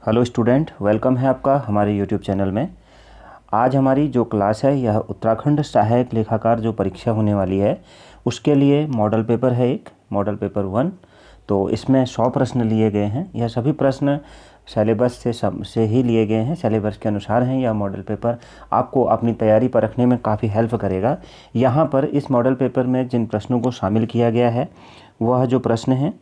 Hello student, welcome है आपका हमारे यूट्यूब चैनल में। आज हमारी जो क्लास है यह उत्तराखंड सहायक लेखाकार जो परीक्षा होने वाली है उसके लिए मॉडल पेपर है, एक मॉडल पेपर 1। तो इसमें 100 प्रश्न लिए गए हैं। यह सभी प्रश्न सिलेबस से ही लिए गए हैं, सिलेबस के अनुसार हैं। यह मॉडल पेपर आपको अपनी तैयारी पर रखने में काफ़ी हेल्प करेगा। यहाँ पर इस मॉडल पेपर में जिन प्रश्नों को शामिल किया गया है वह जो प्रश्न हैं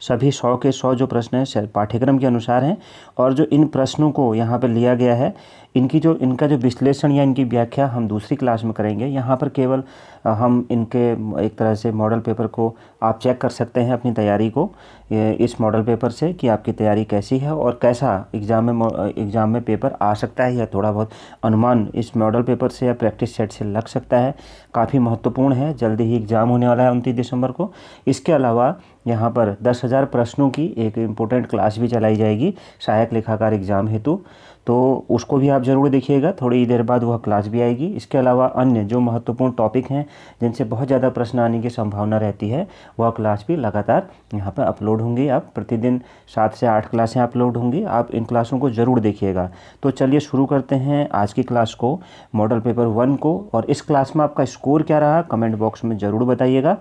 सभी 100 के 100 जो प्रश्न हैं पाठ्यक्रम के अनुसार हैं। और जो इन प्रश्नों को यहाँ पर लिया गया है इनका जो विश्लेषण या इनकी व्याख्या हम दूसरी क्लास में करेंगे। यहाँ पर केवल हम इनके एक तरह से मॉडल पेपर को आप चेक कर सकते हैं अपनी तैयारी को इस मॉडल पेपर से कि आपकी तैयारी कैसी है और कैसा एग्ज़ाम में पेपर आ सकता है या थोड़ा बहुत अनुमान इस मॉडल पेपर से या प्रैक्टिस सेट से लग सकता है। काफ़ी महत्वपूर्ण है, जल्दी ही एग्ज़ाम होने वाला है 29 दिसंबर को। इसके अलावा यहाँ पर 10,000 प्रश्नों की एक इम्पोर्टेंट क्लास भी चलाई जाएगी सहायक लेखाकार एग्ज़ाम हेतु, तो उसको भी आप ज़रूर देखिएगा। थोड़ी देर बाद वह क्लास भी आएगी। इसके अलावा अन्य जो महत्वपूर्ण टॉपिक हैं जिनसे बहुत ज़्यादा प्रश्न आने की संभावना रहती है वह क्लास भी लगातार यहाँ पर अपलोड होंगी। आप प्रतिदिन 7 से 8 क्लासें अपलोड होंगी, आप इन क्लासों को ज़रूर देखिएगा। तो चलिए शुरू करते हैं आज की क्लास को, मॉडल पेपर 1 को। और इस क्लास में आपका स्कोर क्या रहा कमेंट बॉक्स में ज़रूर बताइएगा।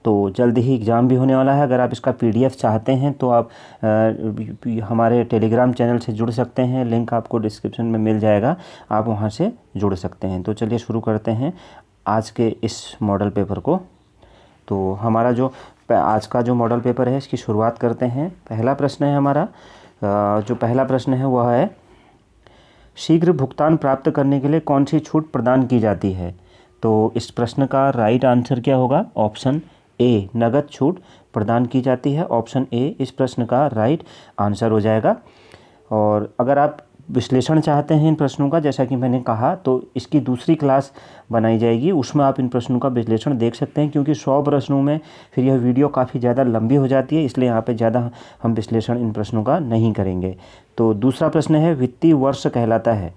तो जल्दी ही एग्ज़ाम भी होने वाला है। अगर आप इसका PDF चाहते हैं तो आप हमारे टेलीग्राम चैनल से जुड़ सकते हैं, लिंक आपको डिस्क्रिप्शन में मिल जाएगा, आप वहां से जुड़ सकते हैं। तो चलिए शुरू करते हैं आज के इस मॉडल पेपर को। तो हमारा जो आज का जो मॉडल पेपर है इसकी शुरुआत करते हैं। पहला प्रश्न है हमारा, जो पहला प्रश्न है वह है शीघ्र भुगतान प्राप्त करने के लिए कौन सी छूट प्रदान की जाती है। तो इस प्रश्न का राइट आंसर क्या होगा? ऑप्शन ए, नगद छूट प्रदान की जाती है। ऑप्शन ए इस प्रश्न का राइट आंसर हो जाएगा। और अगर आप विश्लेषण चाहते हैं इन प्रश्नों का, जैसा कि मैंने कहा, तो इसकी दूसरी क्लास बनाई जाएगी, उसमें आप इन प्रश्नों का विश्लेषण देख सकते हैं। क्योंकि 100 प्रश्नों में फिर यह वीडियो काफ़ी ज़्यादा लंबी हो जाती है, इसलिए यहाँ पे ज़्यादा हम विश्लेषण इन प्रश्नों का नहीं करेंगे। तो दूसरा प्रश्न है वित्तीय वर्ष कहलाता है,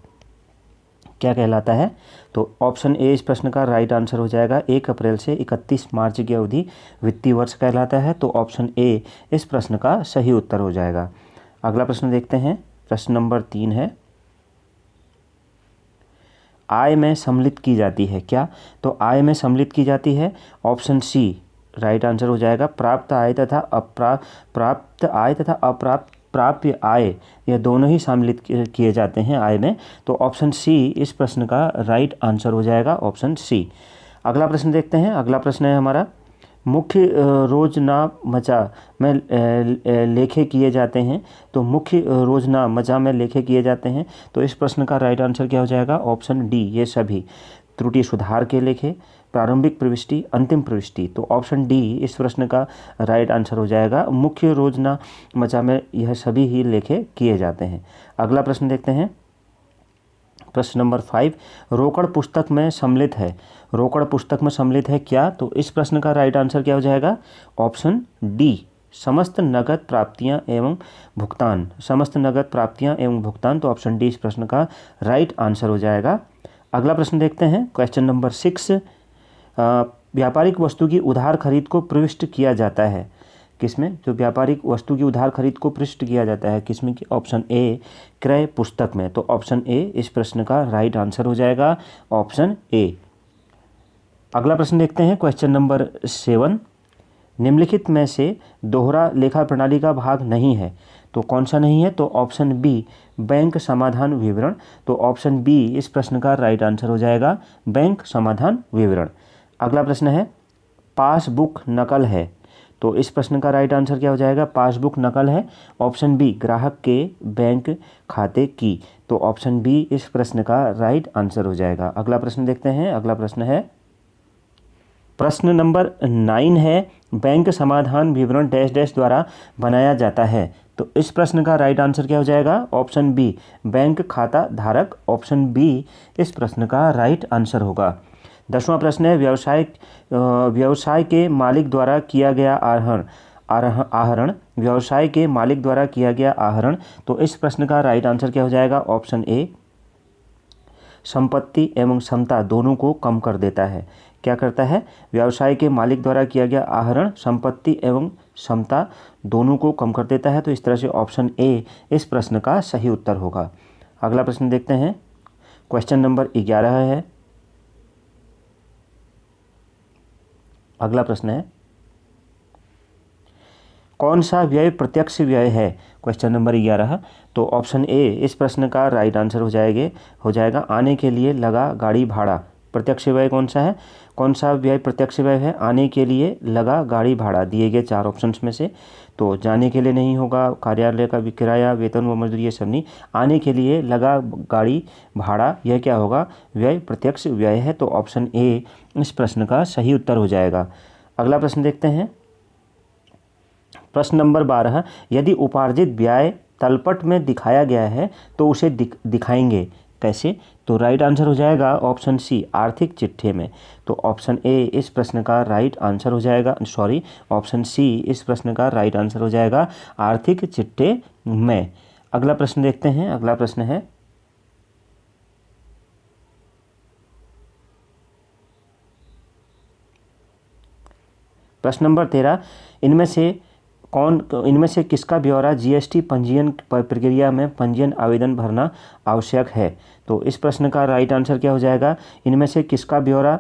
क्या कहलाता है? तो ऑप्शन ए इस प्रश्न का राइट आंसर हो जाएगा। 1 अप्रैल से 31 मार्च की अवधि वित्तीय वर्ष कहलाता है। तो ऑप्शन ए इस प्रश्न का सही उत्तर हो जाएगा। अगला प्रश्न देखते हैं, प्रश्न नंबर 3 है आय में सम्मिलित की जाती है क्या? तो आय में सम्मिलित की जाती है, ऑप्शन सी राइट आंसर हो जाएगा। प्राप्त आय तथा प्राप्य आय यह दोनों ही सम्मिलित किए जाते हैं आय में। तो ऑप्शन सी इस प्रश्न का राइट आंसर हो जाएगा, ऑप्शन सी। अगला प्रश्न देखते हैं। अगला प्रश्न है हमारा मुख्य रोजनामचा में लेखे किए जाते हैं। तो मुख्य रोजनामचा में लेखे किए जाते हैं, तो इस प्रश्न का राइट आंसर क्या हो जाएगा? ऑप्शन डी ये सभी। त्रुटि सुधार के लेखे, प्रारंभिक प्रविष्टि, अंतिम प्रविष्टि। तो ऑप्शन डी इस प्रश्न का राइट आंसर हो जाएगा। मुख्य रोजनामचा में यह सभी ही लेखे किए जाते हैं। अगला प्रश्न देखते हैं, प्रश्न नंबर 5 रोकड़ पुस्तक में सम्मिलित है। रोकड़ पुस्तक में सम्मिलित है क्या? तो इस प्रश्न का राइट आंसर क्या हो जाएगा? ऑप्शन डी समस्त नगद प्राप्तियां एवं भुगतान, समस्त नगद प्राप्तियां एवं भुगतान। तो ऑप्शन डी इस प्रश्न का राइट आंसर हो जाएगा। अगला प्रश्न देखते हैं, क्वेश्चन नंबर 6 व्यापारिक वस्तु की उधार खरीद को प्रविष्ट किया जाता है किसमें? जो व्यापारिक वस्तु की उधार खरीद को प्रविष्ट किया जाता है किसमें? कि ऑप्शन ए क्रय पुस्तक में। तो ऑप्शन ए इस प्रश्न का राइट आंसर हो जाएगा, ऑप्शन ए। अगला प्रश्न देखते हैं, क्वेश्चन नंबर 7 निम्नलिखित में से दोहरा लेखा प्रणाली का भाग नहीं है। तो कौन सा नहीं है? तो ऑप्शन बी बैंक समाधान विवरण। तो ऑप्शन बी इस प्रश्न का राइट आंसर हो जाएगा, बैंक समाधान विवरण। अगला प्रश्न है पासबुक नकल है। तो इस प्रश्न का राइट आंसर क्या हो जाएगा? पासबुक नकल है, ऑप्शन बी ग्राहक के बैंक खाते की। तो ऑप्शन बी इस प्रश्न का राइट आंसर हो जाएगा। अगला प्रश्न देखते हैं। अगला प्रश्न है प्रश्न नंबर 9 है बैंक समाधान विवरण डैश डैश द्वारा बनाया जाता है। तो इस प्रश्न का राइट आंसर क्या हो जाएगा? ऑप्शन बी बैंक खाता धारक। ऑप्शन बी इस प्रश्न का राइट आंसर होगा। 10वां प्रश्न है व्यवसाय के मालिक द्वारा किया गया आहरण, व्यवसाय के मालिक द्वारा किया गया आहरण। तो इस प्रश्न का राइट आंसर क्या हो जाएगा? ऑप्शन ए संपत्ति एवं क्षमता दोनों को कम कर देता है। क्या करता है, व्यवसाय के मालिक द्वारा किया गया आहरण संपत्ति एवं क्षमता दोनों को कम कर देता है। तो इस तरह से ऑप्शन ए इस प्रश्न का सही उत्तर होगा। अगला प्रश्न देखते हैं, क्वेश्चन नंबर 11 है। अगला प्रश्न है, कौन सा व्यय प्रत्यक्ष व्यय है? Question number 11। तो ऑप्शन ए इस प्रश्न का राइट आंसर हो जाएगा आने के लिए लगा गाड़ी भाड़ा। प्रत्यक्ष व्यय कौन सा है, कौन सा व्यय प्रत्यक्ष व्यय है? आने के लिए लगा गाड़ी भाड़ा, दिए गए 4 ऑप्शंस में से। तो जाने के लिए नहीं होगा, कार्यालय का किराया, वेतन व मजदूरी, ये सब नहीं। आने के लिए लगा गाड़ी भाड़ा, यह क्या होगा, व्यय प्रत्यक्ष व्यय है। तो ऑप्शन ए इस प्रश्न का सही उत्तर हो जाएगा। अगला प्रश्न देखते हैं, प्रश्न नंबर 12। यदि उपार्जित व्यय तलपट में दिखाया गया है तो उसे दिखाएंगे कैसे? तो राइट आंसर हो जाएगा ऑप्शन सी, आर्थिक चिट्ठे में। तो ऑप्शन ए इस प्रश्न का राइट आंसर हो जाएगा, ऑप्शन सी इस प्रश्न का राइट आंसर हो जाएगा, आर्थिक चिट्ठे में। अगला प्रश्न देखते हैं। अगला प्रश्न है, प्रश्न नंबर 13। इनमें से किसका ब्यौरा जीएसटी पंजीयन प्रक्रिया में पंजीयन आवेदन भरना आवश्यक है? तो इस प्रश्न का राइट आंसर क्या हो जाएगा, इनमें से किसका ब्यौरा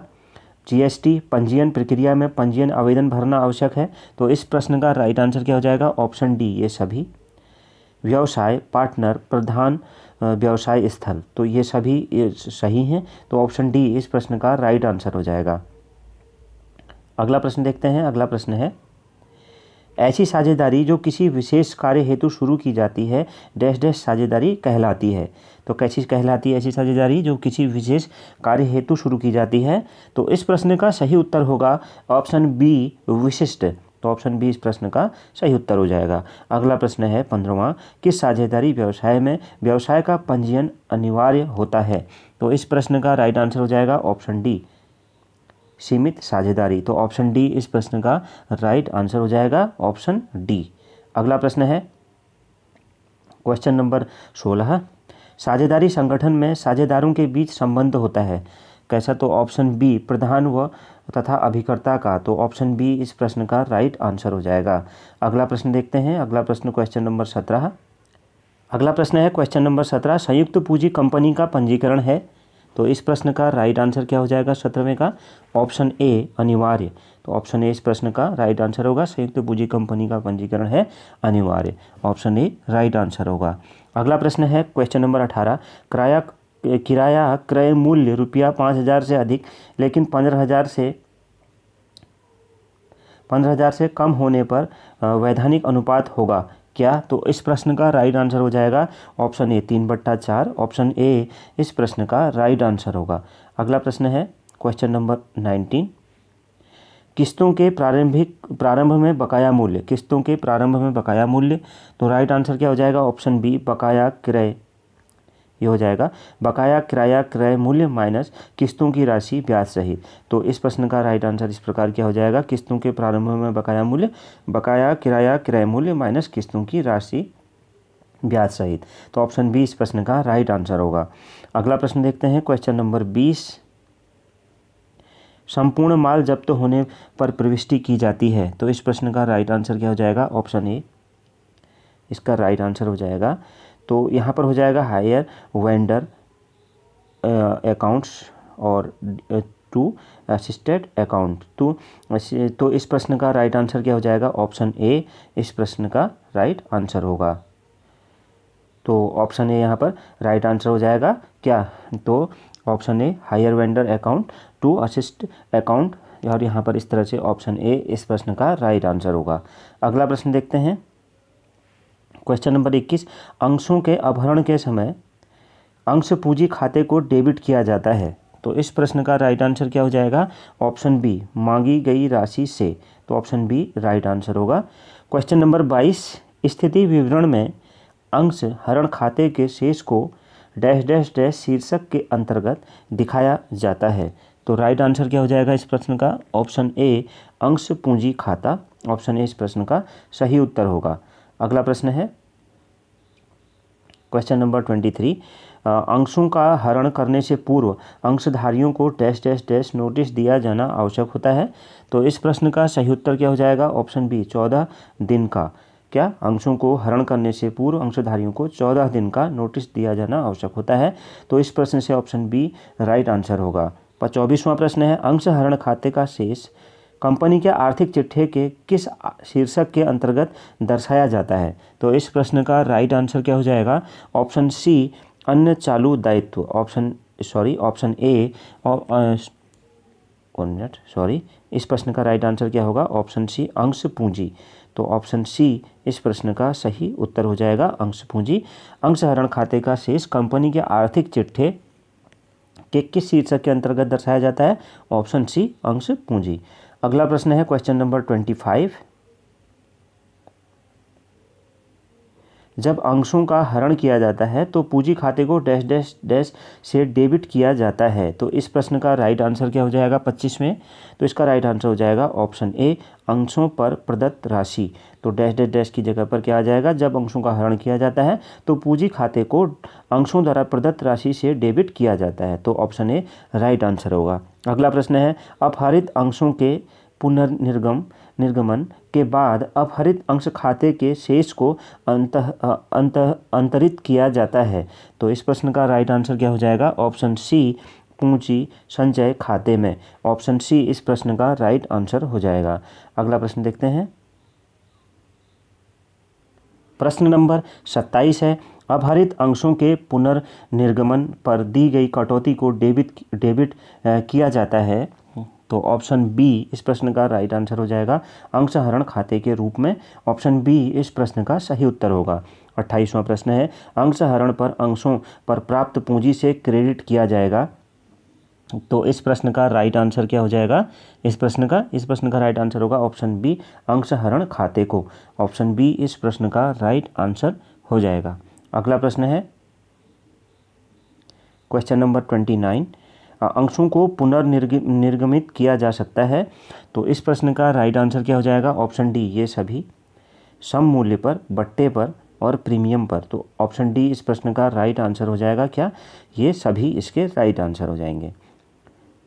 जीएसटी पंजीयन प्रक्रिया में पंजीयन आवेदन भरना आवश्यक है? तो इस प्रश्न का राइट आंसर क्या हो जाएगा, ऑप्शन डी, ये सभी। व्यवसाय, पार्टनर, प्रधान व्यवसाय स्थल, तो ये सभी सही हैं। तो ऑप्शन डी इस प्रश्न का राइट आंसर हो जाएगा। अगला प्रश्न देखते हैं। अगला प्रश्न है, ऐसी साझेदारी जो किसी विशेष कार्य हेतु शुरू की जाती है डैश डैश साझेदारी कहलाती है। तो कैसी कहलाती है ऐसी साझेदारी जो किसी विशेष कार्य हेतु शुरू की जाती है? तो इस प्रश्न का सही उत्तर होगा ऑप्शन बी, विशिष्ट। तो ऑप्शन बी इस प्रश्न का सही उत्तर हो जाएगा। अगला प्रश्न है 15वां, किस साझेदारी व्यवसाय में व्यवसाय का पंजीयन अनिवार्य होता है? तो इस प्रश्न का राइट आंसर हो जाएगा ऑप्शन डी, सीमित साझेदारी। तो ऑप्शन डी इस प्रश्न का राइट आंसर हो जाएगा, ऑप्शन डी। अगला प्रश्न है क्वेश्चन नंबर 16। साझेदारी संगठन में साझेदारों के बीच संबंध होता है कैसा? तो ऑप्शन बी, प्रधान व तथा अभिकर्ता का। तो ऑप्शन बी इस प्रश्न का राइट आंसर हो जाएगा। अगला प्रश्न देखते हैं। अगला प्रश्न क्वेश्चन नंबर 17। अगला प्रश्न है क्वेश्चन नंबर 17, संयुक्त पूंजी कंपनी का पंजीकरण है। तो इस प्रश्न का राइट आंसर क्या हो जाएगा 17वें का, ऑप्शन ए, अनिवार्य। तो ऑप्शन ए इस प्रश्न का राइट आंसर होगा, संयुक्त पूंजी कंपनी का पंजीकरण है अनिवार्य। ऑप्शन ए राइट आंसर होगा। अगला प्रश्न है क्वेश्चन नंबर 18, किराया क्रय मूल्य ₹5,000 से अधिक लेकिन 15,000 से कम होने पर वैधानिक अनुपात होगा क्या? तो इस प्रश्न का राइट आंसर हो जाएगा ऑप्शन ए, 3/4। ऑप्शन ए इस प्रश्न का राइट आंसर होगा। अगला प्रश्न है क्वेश्चन नंबर 19, किस्तों के प्रारंभ में बकाया मूल्य। किस्तों के प्रारंभ में बकाया मूल्य, तो राइट आंसर क्या हो जाएगा, ऑप्शन बी, बकाया क्रय। ये हो जाएगा बकाया किराया क्रय मूल्य माइनस किस्तों की राशि ब्याज सहित। तो इस प्रश्न का राइट आंसर इस प्रकार क्या हो जाएगा, किस्तों के प्रारंभ में बकाया मूल्य, बकाया किराया क्रय मूल्य माइनस किस्तों की राशि ब्याज सहित। तो ऑप्शन बी इस प्रश्न का राइट आंसर होगा। अगला प्रश्न देखते हैं क्वेश्चन नंबर 20, संपूर्ण माल जब्त होने पर प्रविष्टि की जाती है। तो इस प्रश्न का राइट आंसर क्या हो जाएगा, ऑप्शन ए इसका राइट आंसर हो जाएगा। तो यहाँ पर हो जाएगा हायर वेंडर अकाउंट्स और टू असिस्टेड अकाउंट। तो इस प्रश्न का राइट आंसर क्या हो जाएगा, ऑप्शन ए इस प्रश्न का राइट आंसर होगा। तो ऑप्शन ए यहाँ पर राइट आंसर हो जाएगा क्या, तो option A hire vendor account to assist account, और यहाँ पर इस तरह से ऑप्शन ए इस प्रश्न का राइट आंसर होगा। अगला प्रश्न देखते हैं क्वेश्चन नंबर 21, अंशों के अपहरण के समय अंश पूंजी खाते को डेबिट किया जाता है। तो इस प्रश्न का राइट आंसर क्या हो जाएगा, ऑप्शन बी, मांगी गई राशि से। तो ऑप्शन बी राइट आंसर होगा। क्वेश्चन नंबर 22, स्थिति विवरण में अंश हरण खाते के शेष को डैश डैश डैश शीर्षक के अंतर्गत दिखाया जाता है। तो राइट आंसर क्या हो जाएगा इस प्रश्न का, ऑप्शन ए अंश पूंजी खाता। ऑप्शन ए इस प्रश्न का सही उत्तर होगा। अगला प्रश्न है क्वेश्चन नंबर 23, अंशों का हरण करने से पूर्व अंशधारियों को डैश डैश डैश नोटिस दिया जाना आवश्यक होता है। तो इस प्रश्न का सही उत्तर क्या हो जाएगा? ऑप्शन बी 14 दिन का। क्या? अंशों को हरण करने से पूर्व अंशधारियों को 14 दिन का नोटिस दिया जाना आवश्यक होता है। तो इस प्रश्न से ऑप्शन बी राइट आंसर होगा। 24वां प्रश्न है, अंश हरण खाते का शेष कंपनी के आर्थिक चिट्ठे के किस शीर्षक के अंतर्गत दर्शाया जाता है? तो इस प्रश्न का राइट आंसर क्या हो जाएगा? ऑप्शन सी अन्य चालू दायित्व। ऑप्शन ए इस प्रश्न का राइट आंसर क्या होगा? ऑप्शन सी अंश पूंजी। तो ऑप्शन सी इस प्रश्न का सही उत्तर हो जाएगा, अंश पूंजी। अंश हरण खाते का शेष कंपनी के आर्थिक चिट्ठे के किस शीर्षक के अंतर्गत दर्शाया जाता है? ऑप्शन सी अंश पूंजी। अगला प्रश्न है क्वेश्चन नंबर 25, जब अंशों का हरण किया जाता है तो पूंजी खाते को डैश डैश डैश से डेबिट किया जाता है। तो इस प्रश्न का राइट आंसर क्या हो जाएगा 25 में? तो इसका राइट आंसर हो जाएगा ऑप्शन ए अंशों पर प्रदत्त राशि। तो डैश डैश डैश की जगह पर क्या आ जाएगा? जब अंशों का हरण किया जाता है तो पूंजी खाते को अंशों द्वारा प्रदत्त राशि से डेबिट किया जाता है। तो ऑप्शन ए राइट आंसर होगा। अगला प्रश्न है, अपहरित अंशों के निर्गमन के बाद अपहरित अंश खाते के शेष को अंतरित किया जाता है। तो इस प्रश्न का राइट आंसर क्या हो जाएगा? ऑप्शन सी पूंजी संचय खाते में। ऑप्शन सी इस प्रश्न का राइट आंसर हो जाएगा। अगला प्रश्न देखते हैं, प्रश्न नंबर 27 है, अपहरित अंशों के पुनर्निर्गमन पर दी गई कटौती को डेबिट किया जाता है। तो ऑप्शन बी इस प्रश्न का राइट आंसर हो जाएगा, अंश हरण खाते के रूप में। ऑप्शन बी इस प्रश्न का सही उत्तर होगा। 28वां प्रश्न है, अंश हरण पर अंशों पर प्राप्त पूंजी से क्रेडिट किया जाएगा। तो इस प्रश्न का राइट आंसर क्या हो जाएगा? इस प्रश्न का राइट आंसर होगा ऑप्शन बी अंश हरण खाते को। ऑप्शन बी इस प्रश्न का राइट आंसर हो जाएगा। अगला प्रश्न है क्वेश्चन नंबर 29, अंशों को पुनर्निर्गमित किया जा सकता है। तो इस प्रश्न का राइट आंसर क्या हो जाएगा? ऑप्शन डी ये सभी, सम मूल्य पर, बट्टे पर और प्रीमियम पर। तो ऑप्शन डी इस प्रश्न का राइट आंसर हो जाएगा। क्या? ये सभी इसके राइट आंसर हो जाएंगे।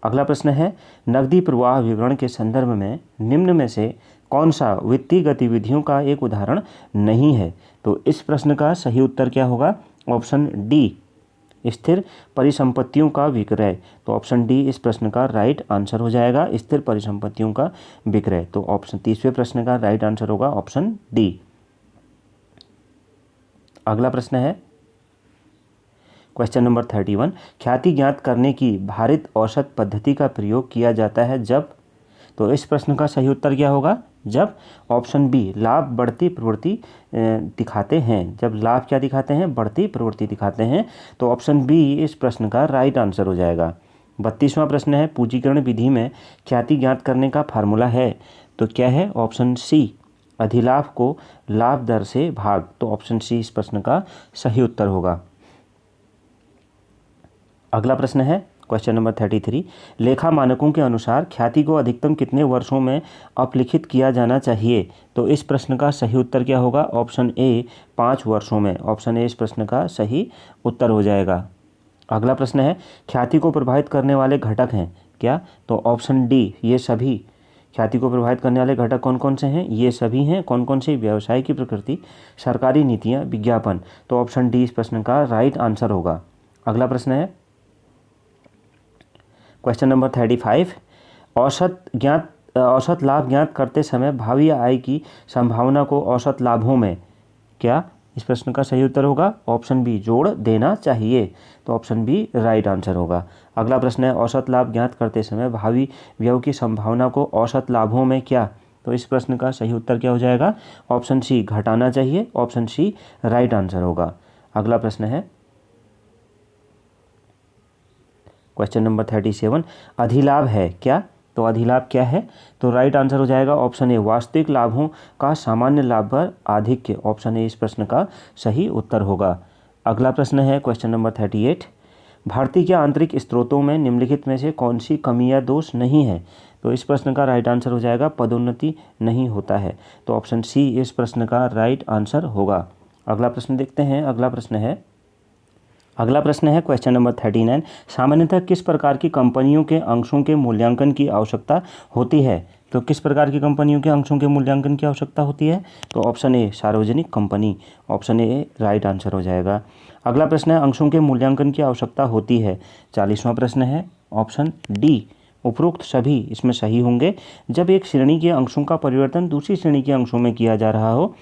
अगला प्रश्न है, नकदी प्रवाह विवरण के संदर्भ में निम्न में से कौन सा वित्तीय गतिविधियों का एक उदाहरण नहीं है? तो इस प्रश्न का सही उत्तर क्या होगा? ऑप्शन डी स्थिर परिसंपत्तियों का विक्रय। तो ऑप्शन डी इस प्रश्न का राइट आंसर हो जाएगा, स्थिर परिसंपत्तियों का विक्रय। तो ऑप्शन 30वें प्रश्न का राइट आंसर होगा ऑप्शन डी। अगला प्रश्न है क्वेश्चन नंबर 31, ख्याति ज्ञात करने की भारित औसत पद्धति का प्रयोग किया जाता है जब? तो इस प्रश्न का सही उत्तर क्या होगा? जब ऑप्शन बी लाभ बढ़ती प्रवृत्ति दिखाते हैं। जब लाभ क्या दिखाते हैं? बढ़ती प्रवृत्ति दिखाते हैं। तो ऑप्शन बी इस प्रश्न का राइट आंसर हो जाएगा। 32वां प्रश्न है, पूंजीकरण विधि में ख्याति ज्ञात करने का फार्मूला है। तो क्या है? ऑप्शन सी अधिलाभ को लाभ दर से भाग। तो ऑप्शन सी इस प्रश्न का सही उत्तर होगा। अगला प्रश्न है क्वेश्चन नंबर 33, लेखा मानकों के अनुसार ख्याति को अधिकतम कितने वर्षों में अपलिखित किया जाना चाहिए? तो इस प्रश्न का सही उत्तर क्या होगा? ऑप्शन ए 5 वर्षों में। ऑप्शन ए इस प्रश्न का सही उत्तर हो जाएगा। अगला प्रश्न है, ख्याति को प्रभावित करने वाले घटक हैं क्या? तो ऑप्शन डी ये सभी। ख्याति को प्रभावित करने वाले घटक कौन कौन से हैं? ये सभी हैं। कौन कौन से? व्यवसाय की प्रकृति, सरकारी नीतियाँ, विज्ञापन। तो ऑप्शन डी इस प्रश्न का राइट आंसर होगा। अगला प्रश्न है क्वेश्चन नंबर 35, औसत लाभ ज्ञात करते समय भावी आय की संभावना को औसत लाभों में क्या? इस प्रश्न का सही उत्तर होगा ऑप्शन बी जोड़ देना चाहिए। तो ऑप्शन बी राइट आंसर होगा। अगला प्रश्न है, औसत लाभ ज्ञात करते समय भावी व्यय की संभावना को औसत लाभों में क्या? तो इस प्रश्न का सही उत्तर क्या हो जाएगा? ऑप्शन सी घटाना चाहिए। ऑप्शन सी राइट आंसर होगा। अगला प्रश्न है क्वेश्चन नंबर 37, अधिलाभ है क्या? तो अधिलाभ क्या है? तो राइट आंसर हो जाएगा ऑप्शन ए वास्तविक लाभों का सामान्य लाभ पर आधिक्य। ऑप्शन ए इस प्रश्न का सही उत्तर होगा। अगला प्रश्न है क्वेश्चन नंबर 38, भारतीय के आंतरिक स्रोतों में निम्नलिखित में से कौन सी कमी या दोष नहीं है? तो इस प्रश्न का राइट आंसर हो जाएगा पदोन्नति नहीं होता है। तो ऑप्शन सी इस प्रश्न का राइट आंसर होगा। अगला प्रश्न देखते हैं। अगला प्रश्न है अगला प्रश्न है क्वेश्चन नंबर 39। सामान्यतः किस प्रकार की कंपनियों के अंशों के मूल्यांकन की आवश्यकता होती है? तो किस प्रकार की कंपनियों के अंशों के मूल्यांकन की आवश्यकता होती है? तो ऑप्शन ए सार्वजनिक company, option A right answer हो जाएगा। अगला प्रश्न है अंशों के मूल्यांकन की आवश्यकता होती है। 40वां प्रश्न है ऑप्शन डी उपरोक्त सभी इसमें सही होंगे। जब एक श्रेणी के अंशों का परिवर्तन दूसरी श्रेणी के अंशों में किया जा रहा हो,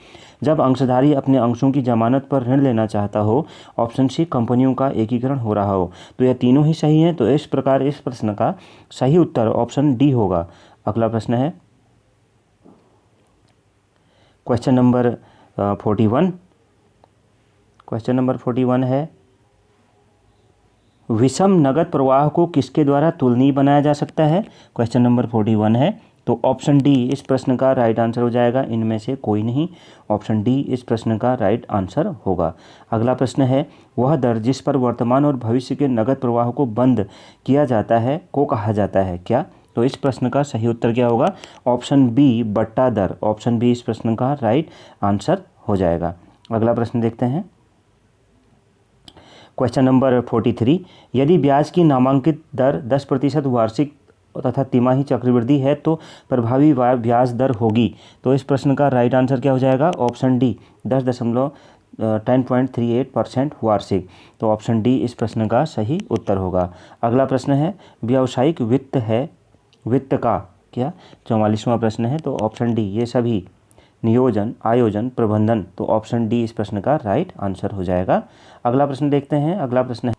जब अंशधारी अपने अंशों की जमानत पर ऋण लेना चाहता हो, ऑप्शन सी कंपनियों का एकीकरण हो रहा हो। तो यह तीनों ही सही हैं। तो इस प्रकार इस प्रश्न का सही उत्तर ऑप्शन डी होगा। अगला प्रश्न है क्वेश्चन नंबर 41। क्वेश्चन नंबर 41 है विषम नगद प्रवाह को किसके द्वारा तुलनीय बनाया जा सकता है? क्वेश्चन नंबर 41 है। तो ऑप्शन डी इस प्रश्न का राइट आंसर हो जाएगा। इनमें से कोई नहीं, ऑप्शन डी इस प्रश्न का राइट आंसर होगा। अगला प्रश्न है वह दर जिस पर वर्तमान और भविष्य के नगद प्रवाह को बंद किया जाता है को कहा जाता है क्या? तो इस प्रश्न का सही उत्तर क्या होगा? ऑप्शन बी बट्टा दर, ऑप्शन बी इस प्रश्न का राइट आंसर हो जाएगा। अगला प्रश्न देखते हैं क्वेश्चन नंबर 43। यदि ब्याज की नामांकित दर 10% वार्षिक तथा तिमाही चक्रवृद्धि है तो प्रभावी ब्याज दर होगी। तो इस प्रश्न का राइट आंसर क्या हो जाएगा? ऑप्शन डी 10.38% वार्षिक। तो ऑप्शन डी इस प्रश्न का सही उत्तर होगा। अगला प्रश्न है व्यावसायिक वित्त है वित्त का क्या? 44वां प्रश्न है। तो ऑप्शन डी ये सभी नियोजन, आयोजन, प्रबंधन। तो ऑप्शन डी इस प्रश्न का राइट आंसर हो जाएगा। अगला प्रश्न देखते हैं। अगला प्रश्न है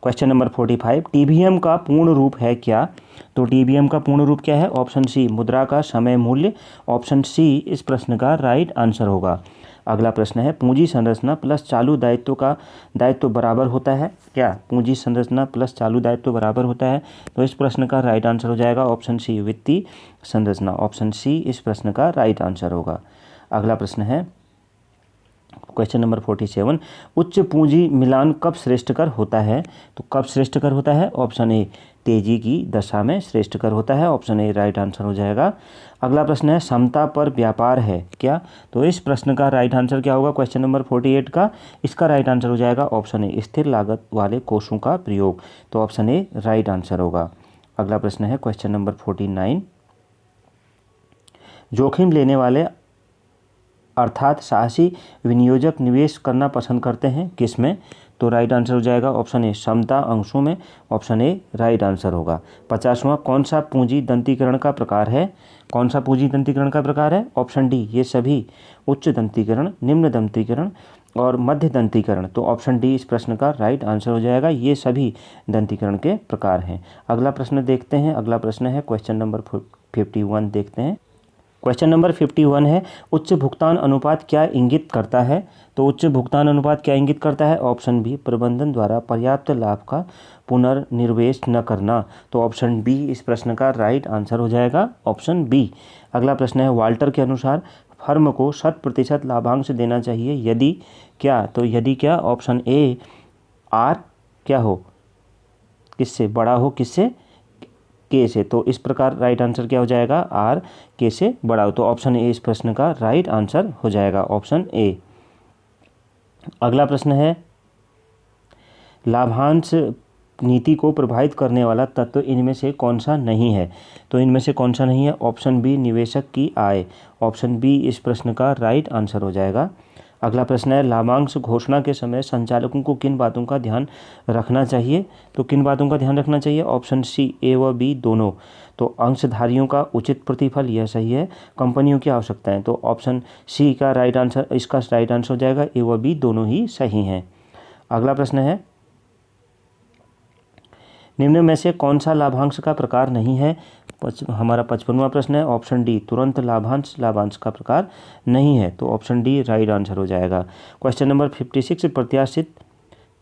क्वेश्चन नंबर 45। टीबीएम का पूर्ण रूप है क्या? तो टीबीएम का पूर्ण रूप क्या है? ऑप्शन सी मुद्रा का समय मूल्य, ऑप्शन सी इस प्रश्न का राइट आंसर होगा। अगला प्रश्न है पूंजी संरचना प्लस चालू दायित्व का दायित्व बराबर होता है क्या? पूंजी संरचना प्लस चालू दायित्व बराबर होता है। तो इस प्रश्न का राइट आंसर हो जाएगा ऑप्शन सी वित्तीय संरचना, ऑप्शन सी इस प्रश्न का राइट आंसर होगा। अगला प्रश्न है क्वेश्चन नंबर 47। उच्च पूंजी मिलान कब श्रेष्ठकर होता है? तो कब श्रेष्ठकर होता है? ऑप्शन ए तेजी की दशा में श्रेष्ठकर होता है, ऑप्शन ए राइट आंसर हो जाएगा। अगला प्रश्न है समता पर व्यापार है क्या? तो इस प्रश्न का राइट आंसर क्या होगा? क्वेश्चन नंबर 48 का इसका राइट आंसर हो जाएगा ऑप्शन ए स्थिर लागत वाले कोषों का प्रयोग। तो ऑप्शन ए राइट आंसर होगा। अगला प्रश्न है क्वेश्चन नंबर 49। जोखिम लेने वाले अर्थात साहसी विनियोजक निवेश करना पसंद करते हैं किस में? तो राइट आंसर हो जाएगा ऑप्शन ए समता अंशों में, ऑप्शन ए राइट आंसर होगा। 50वां कौन सा पूंजी दंतीकरण का प्रकार है? कौन सा पूंजी दंतीकरण का प्रकार है? ऑप्शन डी ये सभी उच्च दंतीकरण, निम्न दंतीकरण और मध्य दंतीकरण। तो ऑप्शन डी इस प्रश्न का राइट आंसर हो जाएगा। ये सभी दंतीकरण के प्रकार हैं। अगला प्रश्न देखते हैं। अगला प्रश्न है क्वेश्चन नंबर 51 देखते हैं। क्वेश्चन नंबर 51 है उच्च भुगतान अनुपात क्या इंगित करता है? तो उच्च भुगतान अनुपात क्या इंगित करता है? ऑप्शन बी प्रबंधन द्वारा पर्याप्त लाभ का पुनर्निवेश न करना। तो ऑप्शन बी इस प्रश्न का राइट आंसर हो जाएगा, ऑप्शन बी। अगला प्रश्न है वाल्टर के अनुसार फर्म को 100% लाभांश देना चाहिए यदि क्या? तो यदि क्या? ऑप्शन ए आर क्या हो, किससे बड़ा हो, किससे के से। तो इस प्रकार राइट आंसर क्या हो जाएगा? आर के से बड़ा हो। तो ऑप्शन ए इस प्रश्न का राइट आंसर हो जाएगा, ऑप्शन ए। अगला प्रश्न है लाभांश नीति को प्रभावित करने वाला तत्व इनमें से कौन सा नहीं है? तो इनमें से कौन सा नहीं है? ऑप्शन बी निवेशक की आय, ऑप्शन बी इस प्रश्न का राइट आंसर हो जाएगा। अगला प्रश्न है लाभांश घोषणा के समय संचालकों को किन बातों का ध्यान रखना चाहिए? तो किन बातों का ध्यान रखना चाहिए? ऑप्शन सी ए व बी दोनों। तो अंशधारियों का उचित प्रतिफल यह सही है, कंपनियों की आवश्यकताएं। तो ऑप्शन सी का राइट आंसर, इसका राइट आंसर हो जाएगा ए व बी दोनों ही सही हैं। अगला प्रश्न है निम्न में से कौन सा लाभांश का प्रकार नहीं है? हमारा 55वां प्रश्न है ऑप्शन डी तुरंत लाभांश लाभांश का प्रकार नहीं है। तो ऑप्शन डी राइट आंसर हो जाएगा। क्वेश्चन नंबर 56 प्रत्याशित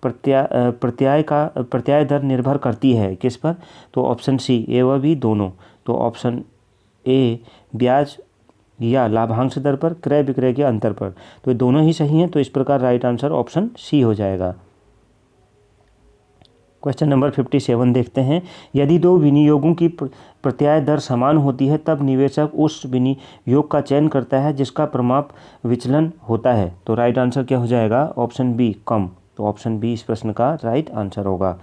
प्रत्याय दर निर्भर करती है किस पर? तो ऑप्शन सी ए व बी दोनों। तो ऑप्शन ए ब्याज या लाभांश दर पर, क्रय विक्रय के अंतर पर। तो ये दोनों ही सही हैं। तो इस प्रकार राइट आंसर ऑप्शन सी हो जाएगा। क्वेश्चन नंबर 57 देखते हैं यदि दो विनियोगों की प्रत्याय दर समान होती है तब निवेशक उस विनियोग का चयन करता है जिसका प्रमाप विचलन होता है। तो राइट आंसर क्या हो जाएगा? ऑप्शन बी कम, तो ऑप्शन बी इस प्रश्न का राइट आंसर होगा।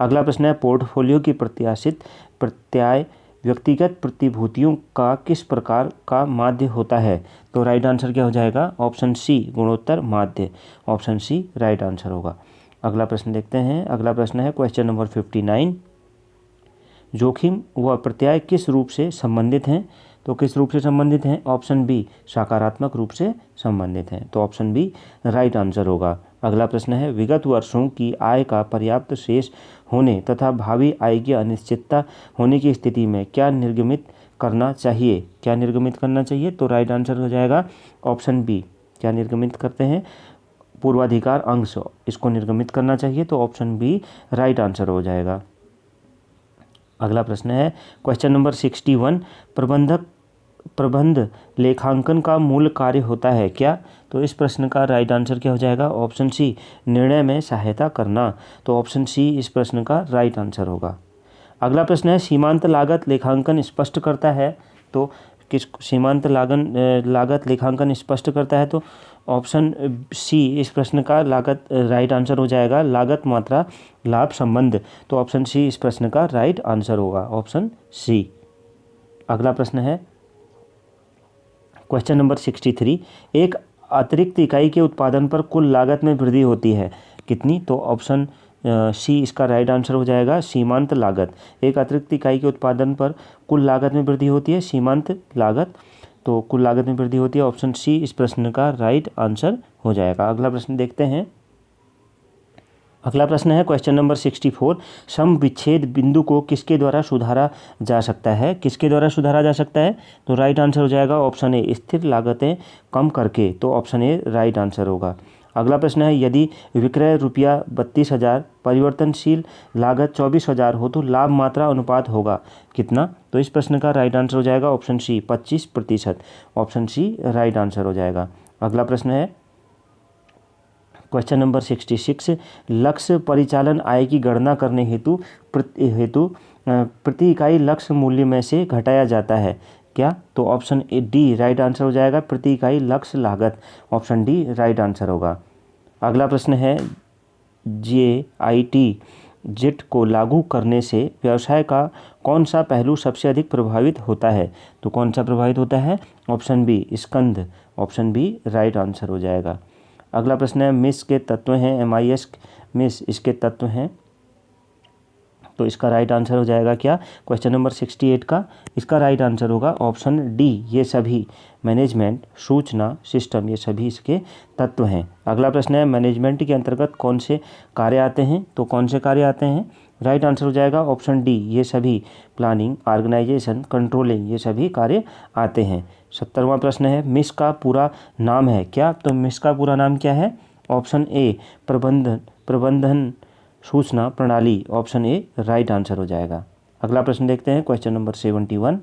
अगला प्रश्न है पोर्टफोलियो की प्रत्याशित प्रत्याय व्यक्तिगत प्रतिभूतियों का किस प्रकार का माध्य होता है? तो राइट आंसर क्या हो जाएगा? ऑप्शन सी गुणोत्तर माध्य, ऑप्शन सी राइट आंसर होगा। अगला प्रश्न देखते हैं। अगला प्रश्न है क्वेश्चन नंबर 59, जोखिम व प्रत्यय किस रूप से संबंधित हैं? तो किस रूप से संबंधित हैं? ऑप्शन बी सकारात्मक रूप से संबंधित हैं, तो ऑप्शन बी राइट आंसर होगा। अगला प्रश्न है विगत वर्षों की आय का पर्याप्त शेष होने तथा भावी आय की अनिश्चितता होने की स्थिति में क्या निर्गमित करना चाहिए? क्या निर्गमित करना चाहिए? तो राइट आंसर हो जाएगा ऑप्शन बी। क्या निर्गमित करते हैं? पूर्वाधिकार अंश, इसको निर्गमित करना चाहिए, तो ऑप्शन बी राइट आंसर हो जाएगा। अगला प्रश्न है क्वेश्चन नंबर 61, प्रबंध लेखांकन का मूल कार्य होता है क्या? तो इस प्रश्न का राइट आंसर क्या हो जाएगा? ऑप्शन सी निर्णय में सहायता करना, तो ऑप्शन सी इस प्रश्न का राइट आंसर होगा। अगला प्रश्न है सीमांत लागत लेखांकन स्पष्ट करता है, तो किस सीमांत लागत लेखांकन स्पष्ट करता है? तो ऑप्शन सी इस प्रश्न का लागत राइट आंसर हो जाएगा, लागत मात्रा लाभ संबंध, तो ऑप्शन सी इस प्रश्न का राइट आंसर होगा, ऑप्शन सी। अगला प्रश्न है क्वेश्चन नंबर 63, एक अतिरिक्त इकाई के उत्पादन पर कुल लागत में वृद्धि होती है कितनी? तो ऑप्शन सी इसका राइट आंसर हो जाएगा, सीमांत लागत। एक अतिरिक्त इकाई के उत्पादन पर कुल लागत में वृद्धि होती है, सीमांत लागत, तो कुल लागत में वृद्धि होती है, ऑप्शन सी इस प्रश्न का राइट आंसर हो जाएगा। अगला प्रश्न देखते हैं। अगला प्रश्न है क्वेश्चन नंबर 64, सम विच्छेद बिंदु को किसके द्वारा सुधारा जा सकता है? किसके द्वारा सुधारा जा सकता है? तो राइट आंसर हो जाएगा ऑप्शन ए स्थिर लागतें कम करके, तो ऑप्शन ए राइट आंसर होगा। अगला प्रश्न है यदि विक्रय रुपया 32,000 परिवर्तनशील लागत 24,000 हो तो लाभ मात्रा अनुपात होगा कितना? तो इस प्रश्न का राइट आंसर हो जाएगा option C 25%, option C right answer हो जाएगा। अगला प्रश्न है क्वेश्चन नंबर 66, लक्ष्य परिचालन आय की गणना करने हेतु प्रति इकाई लक्ष्य मूल्य में से घटाया जाता है क्या? तो ऑप्शन डी राइट आंसर हो जाएगा, प्रति इकाई लक्ष्य लागत, ऑप्शन डी राइट आंसर होगा। अगला प्रश्न है JIT जेट को लागू करने से व्यवसाय का कौन सा पहलू सबसे अधिक प्रभावित होता है? तो कौन सा प्रभावित होता है? ऑप्शन बी स्कंध, ऑप्शन बी राइट आंसर हो जाएगा। अगला प्रश्न है मिस के तत्व हैं, MIS मिस इसके तत्व हैं, तो इसका राइट आंसर हो जाएगा क्या? क्वेश्चन नंबर 68 का इसका राइट आंसर होगा ऑप्शन डी, ये सभी मैनेजमेंट सूचना सिस्टम ये सभी इसके तत्व हैं। अगला प्रश्न है मैनेजमेंट के अंतर्गत कौन से कार्य आते हैं? तो कौन से कार्य आते हैं? राइट आंसर हो जाएगा ऑप्शन डी, ये सभी प्लानिंग ऑर्गेनाइजेशन कंट्रोलिंग ये सभी कार्य आते हैं। 70वां प्रश्न है मिस का पूरा नाम है क्या? तो मिस का पूरा नाम क्या है? ऑप्शन ए प्रबंधन सूचना प्रणाली, ऑप्शन ए राइट आंसर हो जाएगा। अगला प्रश्न देखते हैं क्वेश्चन नंबर 71,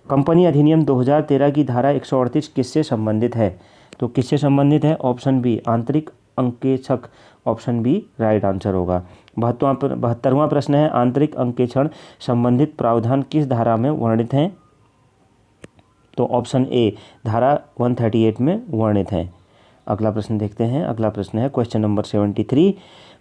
कंपनी अधिनियम 2013 की धारा 138 किससे संबंधित है? तो किससे संबंधित है? ऑप्शन बी आंतरिक अंकेक्षक, ऑप्शन बी राइट आंसर होगा। 72वां प्रश्न है आंतरिक अंकेक्षण संबंधित प्रावधान किस धारा में वर्णित हैं? तो ऑप्शन ए धारा 138 में वर्णित है। अगला प्रश्न देखते हैं। अगला प्रश्न है क्वेश्चन नंबर 73,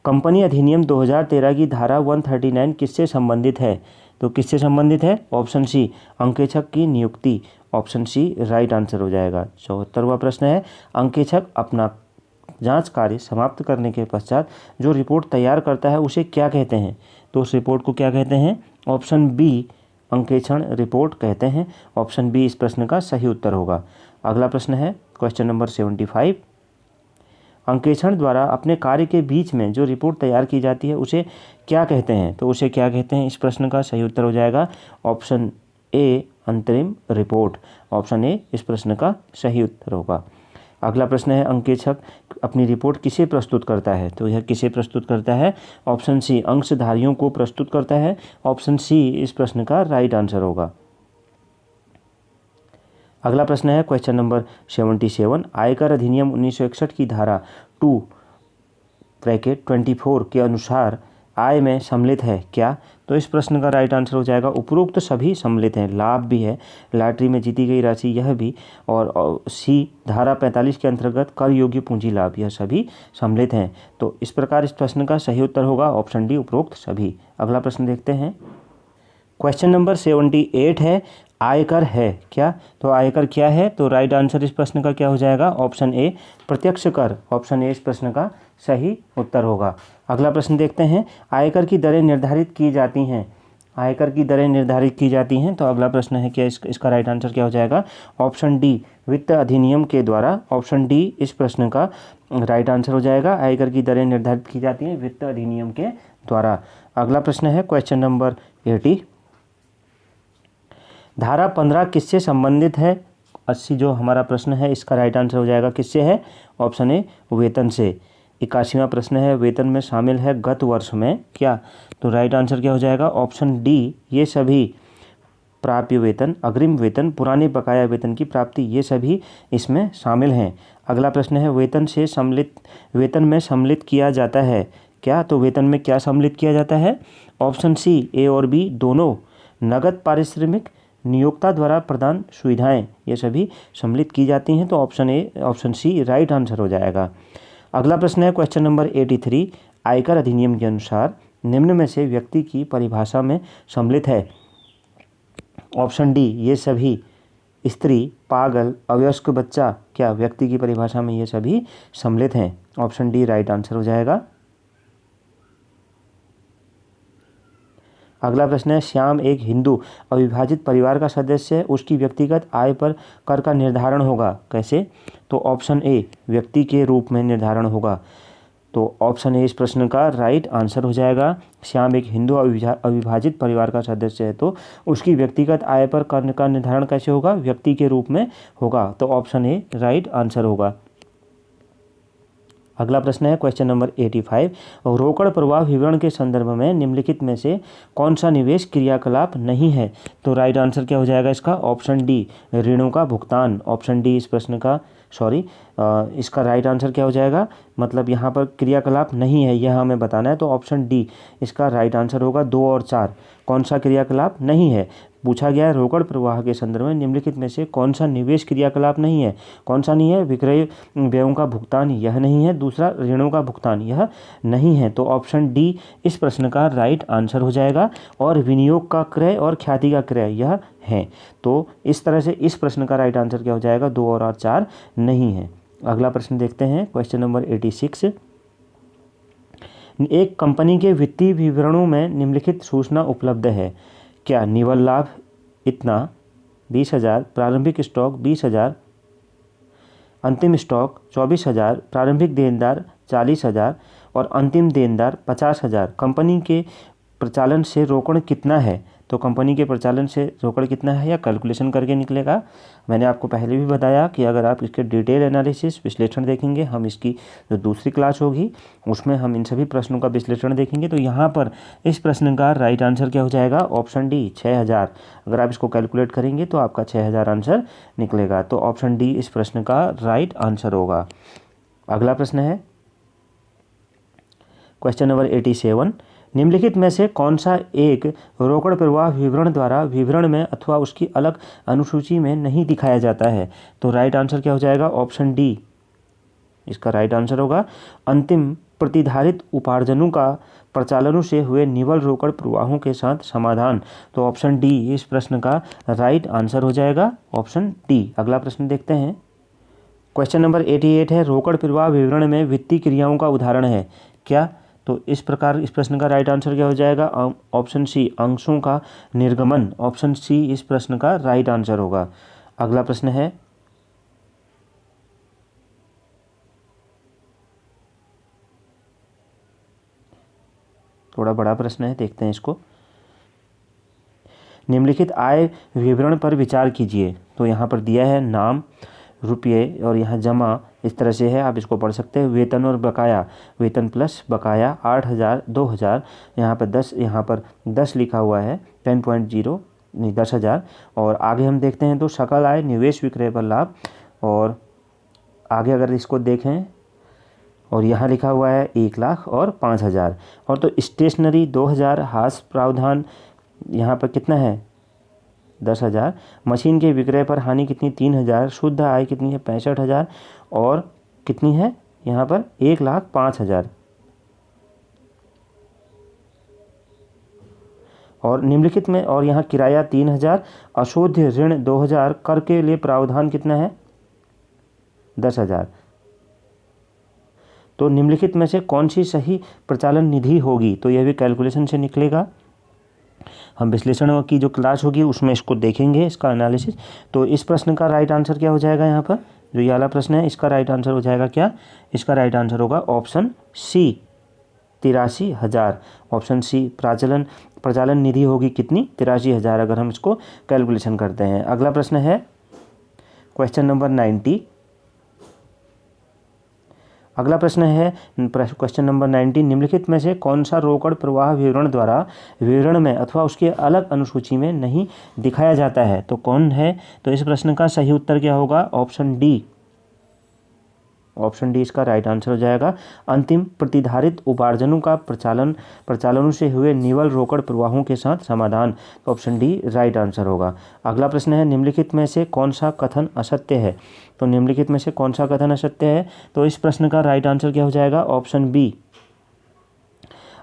कंपनी अधिनियम 2013 की धारा 139 किससे संबंधित है? तो किससे संबंधित है? ऑप्शन सी अंकेक्षक की नियुक्ति, ऑप्शन सी राइट आंसर हो जाएगा। 74वां प्रश्न है अंकेक्षक अपना जांच कार्य समाप्त करने के पश्चात जो रिपोर्ट तैयार करता है उसे क्या कहते हैं? तो उस रिपोर्ट को क्या कहते हैं? ऑप्शन बी अंकेक्षण रिपोर्ट कहते हैं, ऑप्शन बी इस प्रश्न का सही उत्तर होगा। अगला प्रश्न है क्वेश्चन नंबर 75, अंकेक्षण द्वारा अपने कार्य के बीच में जो रिपोर्ट तैयार की जाती है उसे क्या कहते हैं? तो उसे क्या कहते हैं? इस प्रश्न का सही उत्तर हो जाएगा ऑप्शन ए अंतरिम रिपोर्ट, ऑप्शन ए इस प्रश्न का सही उत्तर होगा। अगला प्रश्न है अंकेक्षक अपनी रिपोर्ट किसे प्रस्तुत करता है? तो यह किसे प्रस्तुत करता है? ऑप्शन सी अंशधारियों को प्रस्तुत करता है, ऑप्शन सी इस प्रश्न का राइट आंसर होगा। अगला प्रश्न है क्वेश्चन नंबर 77, आयकर अधिनियम 1961 की धारा 2 (24) के अनुसार आय में सम्मिलित है क्या? तो इस प्रश्न का राइट आंसर हो जाएगा उपरोक्त सभी सम्मिलित हैं। लाभ भी है, लॉटरी में जीती गई राशि यह भी, और सी धारा 45 के अंतर्गत कर योग्य पूंजी लाभ, यह सभी सम्मिलित हैं। तो इस प्रकार इस प्रश्न का सही उत्तर होगा ऑप्शन डी उपरोक्त सभी। अगला प्रश्न देखते हैं। क्वेश्चन नंबर 78 है, आयकर है क्या? तो आयकर क्या है? तो राइट आंसर इस प्रश्न का क्या हो जाएगा? ऑप्शन ए प्रत्यक्ष कर। ऑप्शन ए इस प्रश्न का सही उत्तर होगा। अगला प्रश्न देखते हैं। आयकर की दरें निर्धारित की जाती हैं। आयकर की दरें निर्धारित की जाती हैं, तो अगला प्रश्न है क्या इसका राइट आंसर क्या हो जाएगा? ऑप्शन डी वित्त अधिनियम के द्वारा। ऑप्शन डी इस प्रश्न का राइट आंसर हो जाएगा। आयकर की दरें निर्धारित की जाती हैं वित्त अधिनियम के द्वारा। अगला प्रश्न है क्वेश्चन नंबर 80। धारा 15 किससे संबंधित है? 80 जो हमारा प्रश्न है इसका राइट आंसर हो जाएगा किससे है? ऑप्शन ए वेतन से। 81वां प्रश्न है, वेतन में शामिल है गत वर्ष में क्या? तो राइट आंसर क्या हो जाएगा? ऑप्शन डी ये सभी प्राप्य वेतन, अग्रिम वेतन, पुराने बकाया वेतन की प्राप्ति, ये सभी इसमें शामिल हैं। अगला प्रश्न है, वेतन में सम्मिलित किया जाता है क्या? तो वेतन में क्या सम्मिलित किया जाता है? ऑप्शन सी ए और बी दोनों, नगद पारिश्रमिक, नियोक्ता द्वारा प्रदान सुविधाएं, ये सभी सम्मिलित की जाती हैं। तो ऑप्शन सी राइट आंसर हो जाएगा। अगला प्रश्न है क्वेश्चन नंबर 83। आयकर अधिनियम के अनुसार निम्न में से व्यक्ति की परिभाषा में सम्मिलित है। ऑप्शन डी ये सभी, स्त्री, पागल, अवयस्क बच्चा, क्या व्यक्ति की परिभाषा में ये सभी सम्मिलित हैं? ऑप्शन डी राइट आंसर हो जाएगा। अगला प्रश्न है, श्याम एक हिंदू अविभाजित परिवार का सदस्य है, उसकी व्यक्तिगत आय पर कर का निर्धारण होगा कैसे? तो ऑप्शन ए व्यक्ति के रूप में निर्धारण होगा। तो ऑप्शन ए इस प्रश्न का राइट आंसर हो जाएगा। श्याम एक हिंदू अविभाजित परिवार का सदस्य है, तो उसकी व्यक्तिगत आय पर कर का निर्धारण कैसे होगा? व्यक्ति के रूप में होगा। तो ऑप्शन ए राइट आंसर होगा। अगला प्रश्न है क्वेश्चन नंबर 85। रोकड़ प्रवाह विवरण के संदर्भ में निम्नलिखित में से कौन सा निवेश क्रियाकलाप नहीं है? तो राइट आंसर क्या हो जाएगा इसका? ऑप्शन डी ऋणों का भुगतान। ऑप्शन डी इस प्रश्न का इसका राइट आंसर क्या हो जाएगा? मतलब यहाँ पर क्रियाकलाप नहीं है यह हमें बताना है, तो ऑप्शन डी इसका राइट आंसर होगा। 2 और 4 कौन सा क्रियाकलाप नहीं है? पूछा गया है रोकड़ प्रवाह के संदर्भ में निम्नलिखित में से कौन सा निवेश क्रियाकलाप नहीं है? कौन सा नहीं है? विक्रय व्ययों का भुगतान यह नहीं है, दूसरा ऋणों का भुगतान यह नहीं है। तो ऑप्शन डी इस प्रश्न का राइट आंसर हो जाएगा। और विनियोग का क्रय और ख्याति का क्रय यह है। तो इस तरह से इस प्रश्न का राइट आंसर क्या हो जाएगा? 2 और 4 नहीं है। अगला प्रश्न देखते हैं क्वेश्चन नंबर 86। एक कंपनी के वित्तीय विवरणों में निम्नलिखित सूचना उपलब्ध है क्या? निवल लाभ इतना 20,000, प्रारंभिक स्टॉक 20,000, अंतिम स्टॉक 24,000, प्रारंभिक देनदार 40,000 और अंतिम देनदार 50,000। कंपनी के प्रचालन से रोकड़ कितना है? तो कंपनी के प्रचालन से रोकड़ कितना है या कैलकुलेशन करके निकलेगा। मैंने आपको पहले भी बताया कि अगर आप इसके डिटेल एनालिसिस विश्लेषण देखेंगे, हम इसकी जो दूसरी क्लास होगी उसमें हम इन सभी प्रश्नों का विश्लेषण देखेंगे। तो यहाँ पर इस प्रश्न का राइट आंसर क्या हो जाएगा? Option D 6,000। अगर आप इसको कैलकुलेट करेंगे तो आपका 6,000 आंसर निकलेगा। तो ऑप्शन डी इस प्रश्न का राइट आंसर होगा। अगला प्रश्न है क्वेश्चन नंबर 87। निम्नलिखित में से कौन सा एक रोकड़ प्रवाह विवरण द्वारा विवरण में अथवा उसकी अलग अनुसूची में नहीं दिखाया जाता है? तो राइट आंसर क्या हो जाएगा? ऑप्शन डी इसका राइट आंसर होगा। अंतिम प्रतिधारित उपार्जनों का प्रचालनों से हुए निवल रोकड़ प्रवाहों के साथ समाधान। तो ऑप्शन डी इस प्रश्न का राइट आंसर हो जाएगा। Option D. अगला प्रश्न देखते हैं क्वेश्चन नंबर 88 है, रोकड़ प्रवाह विवरण में वित्तीय क्रियाओं का उदाहरण है क्या? तो इस प्रकार इस प्रश्न का राइट आंसर क्या हो जाएगा? ऑप्शन सी अंशों का निर्गमन। ऑप्शन सी इस प्रश्न का राइट आंसर होगा। अगला प्रश्न है थोड़ा बड़ा प्रश्न है, देखते हैं इसको। निम्नलिखित आय विवरण पर विचार कीजिए। तो यहाँ पर दिया है नाम, रुपये और यहाँ जमा इस तरह से है, आप इसको पढ़ सकते हैं। वेतन और बकाया, वेतन प्लस बकाया 8,000, 2,000, यहाँ पर 10 लिखा हुआ है, 10.0 नहीं 10,000। और आगे हम देखते हैं तो सकल आय, निवेश विक्रय पर लाभ। और आगे अगर इसको देखें और यहाँ लिखा हुआ है 1,00,000 और 5,000। और तो स्टेशनरी 2,000, हास प्रावधान यहाँ पर कितना है 10,000, मशीन के विक्रय पर हानि कितनी 3,000, शुद्ध आय कितनी है 65,000 और कितनी है यहाँ पर 1,05,000। और निम्नलिखित में और यहाँ किराया 3,000, अशोध ऋण 2,000, कर के लिए प्रावधान कितना है 10,000। तो निम्नलिखित में से कौन सी सही प्रचालन निधि होगी, तो यह भी कैलकुलेशन से निकलेगा। हम विश्लेषण की जो क्लास होगी उसमें इसको देखेंगे, इसका एनालिसिस। तो इस प्रश्न का राइट आंसर क्या हो जाएगा, यहाँ पर जो ये वाला प्रश्न है इसका राइट आंसर हो जाएगा क्या, इसका राइट आंसर होगा ऑप्शन सी 83,000। ऑप्शन सी प्रचालन निधि होगी कितनी 83,000 अगर हम इसको कैलकुलेशन करते हैं। अगला प्रश्न है क्वेश्चन नंबर 90। अगला प्रश्न है क्वेश्चन नंबर 90, निम्नलिखित में से कौन सा रोकड़ प्रवाह विवरण द्वारा विवरण में अथवा उसके अलग अनुसूची में नहीं दिखाया जाता है, तो कौन है। तो इस प्रश्न का सही उत्तर क्या होगा, ऑप्शन डी। ऑप्शन डी इसका राइट आंसर हो जाएगा। अंतिम प्रतिधारित उपार्जनों का प्रचालनों से हुए निवल रोकड़ प्रवाहों के साथ समाधान, तो ऑप्शन डी राइट आंसर होगा। अगला प्रश्न है निम्नलिखित में से कौन सा कथन असत्य है, तो निम्नलिखित में से कौन सा कथन असत्य है, तो इस प्रश्न का राइट आंसर क्या हो जाएगा, ऑप्शन बी।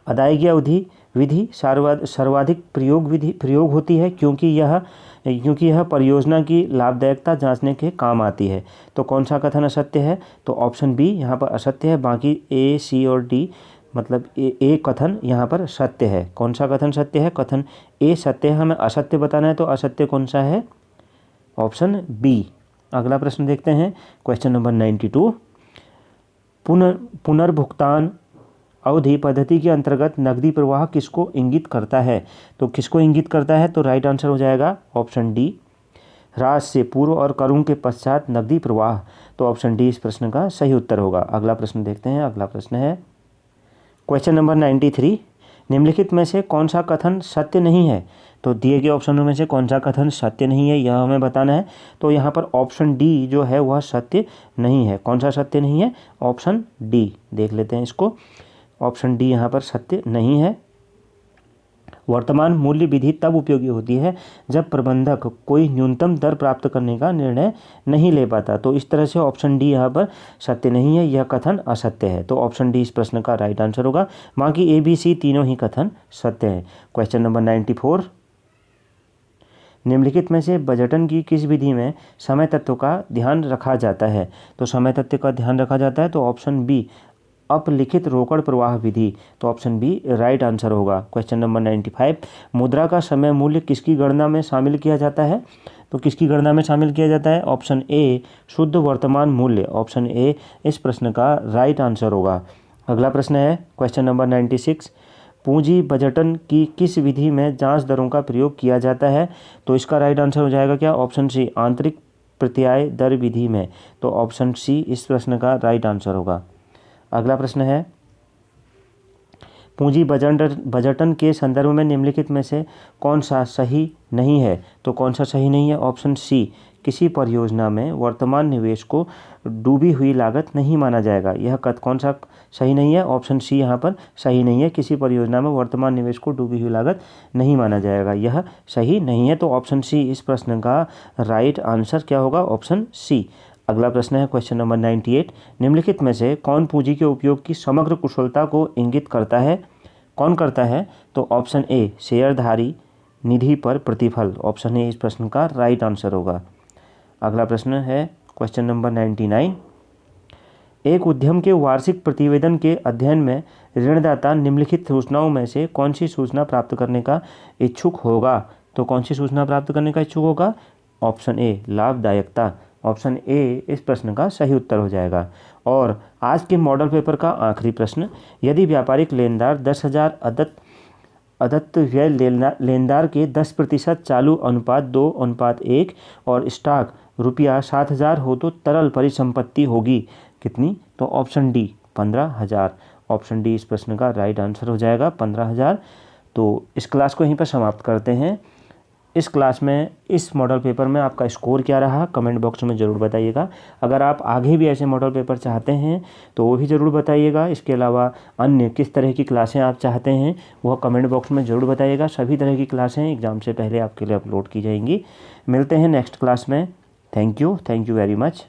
अदायगी अवधि विधि सर्वाधिक प्रयोग होती है क्योंकि यह परियोजना की लाभदायकता जांचने के काम आती है। तो कौन सा कथन असत्य है, तो ऑप्शन बी यहाँ पर असत्य है। बाकी ए, सी और डी मतलब ए कथन यहाँ पर सत्य है। कौन सा कथन सत्य है, कथन ए सत्य है। हमें असत्य बताना है तो असत्य कौन सा है, ऑप्शन बी। अगला प्रश्न देखते हैं क्वेश्चन नंबर 92। पुनर्भुगतान अवधि पद्धति के अंतर्गत नकदी प्रवाह किसको इंगित करता है, तो किसको इंगित करता है, तो राइट आंसर हो जाएगा ऑप्शन डी। ह्रास से पूर्व और करों के पश्चात नकदी प्रवाह, तो ऑप्शन डी इस प्रश्न का सही उत्तर होगा। अगला प्रश्न देखते हैं। अगला प्रश्न है क्वेश्चन नंबर 93। निम्नलिखित में से कौन सा कथन सत्य नहीं है, तो दिए गए ऑप्शनों में से कौन सा कथन सत्य नहीं है यह हमें बताना है। तो यहाँ पर ऑप्शन डी जो है वह सत्य नहीं है। कौन सा सत्य नहीं है, ऑप्शन डी। देख लेते हैं इसको, ऑप्शन डी यहाँ पर सत्य नहीं है। वर्तमान मूल्य विधि तब उपयोगी होती है जब प्रबंधक कोई न्यूनतम दर प्राप्त करने का निर्णय नहीं ले पाता। तो इस तरह से ऑप्शन डी यहाँ पर सत्य नहीं है, यह कथन असत्य है। तो ऑप्शन डी इस प्रश्न का राइट आंसर होगा। बाकी ए, बी, सी तीनों ही कथन सत्य है। Question number 94। निम्नलिखित में से बजटन की किस विधि में समय तत्व का ध्यान रखा जाता है, तो समय तत्व का ध्यान रखा जाता है, तो ऑप्शन बी अपलिखित रोकड़ प्रवाह विधि, तो ऑप्शन बी राइट आंसर होगा। Question number 95। मुद्रा का समय मूल्य किसकी गणना में शामिल किया जाता है, तो किसकी गणना में शामिल किया जाता है, ऑप्शन ए शुद्ध वर्तमान मूल्य। ऑप्शन ए इस प्रश्न का राइट आंसर होगा। अगला प्रश्न है क्वेश्चन नंबर 96। पूंजी बजटन की किस विधि में जांच दरों का प्रयोग किया जाता है, तो इसका राइट आंसर हो जाएगा क्या, ऑप्शन सी आंतरिक प्रत्याय दर विधि में। तो ऑप्शन सी इस प्रश्न का राइट आंसर होगा। अगला प्रश्न है पूंजी बजटन के संदर्भ में निम्नलिखित में से कौन सा सही नहीं है, तो कौन सा सही नहीं है, ऑप्शन सी किसी परियोजना में वर्तमान निवेश को डूबी हुई लागत नहीं माना जाएगा। यह कौन सा सही नहीं है, ऑप्शन सी यहाँ पर सही नहीं है। किसी परियोजना में वर्तमान निवेश को डूबी हुई लागत नहीं माना जाएगा, यह सही नहीं है। तो ऑप्शन सी इस प्रश्न का राइट आंसर क्या होगा, ऑप्शन सी। अगला प्रश्न है क्वेश्चन नंबर 98। निम्नलिखित में से कौन पूंजी के उपयोग की समग्र कुशलता को इंगित करता है, कौन करता है, तो ऑप्शन ए शेयरधारी निधि पर प्रतिफल। ऑप्शन ए इस प्रश्न का राइट आंसर होगा। अगला प्रश्न है क्वेश्चन नंबर 99। एक उद्यम के वार्षिक प्रतिवेदन के अध्ययन में ऋणदाता निम्नलिखित सूचनाओं में से कौन सी सूचना प्राप्त करने का इच्छुक होगा, तो कौन सी सूचना प्राप्त करने का इच्छुक होगा, ऑप्शन ए लाभदायकता। ऑप्शन ए इस प्रश्न का सही उत्तर हो जाएगा। और आज के मॉडल पेपर का आखिरी प्रश्न, यदि व्यापारिक लेनदार 10,000 अदत्त व्यय लेनदार के 10% चालू अनुपात 2:1 और स्टॉक रुपया 7,000 हो तो तरल परिसंपत्ति होगी कितनी, तो ऑप्शन डी 15,000। ऑप्शन डी इस प्रश्न का राइट आंसर हो जाएगा 15,000। तो इस क्लास को यहीं पर समाप्त करते हैं। इस क्लास में, इस मॉडल पेपर में आपका स्कोर क्या रहा कमेंट बॉक्स में ज़रूर बताइएगा। अगर आप आगे भी ऐसे मॉडल पेपर चाहते हैं तो वो भी ज़रूर बताइएगा। इसके अलावा अन्य किस तरह की क्लासें आप चाहते हैं वह कमेंट बॉक्स में ज़रूर बताइएगा। सभी तरह की क्लासें एग्ज़ाम से पहले आपके लिए अपलोड की जाएंगी। मिलते हैं नेक्स्ट क्लास में। Thank you very much.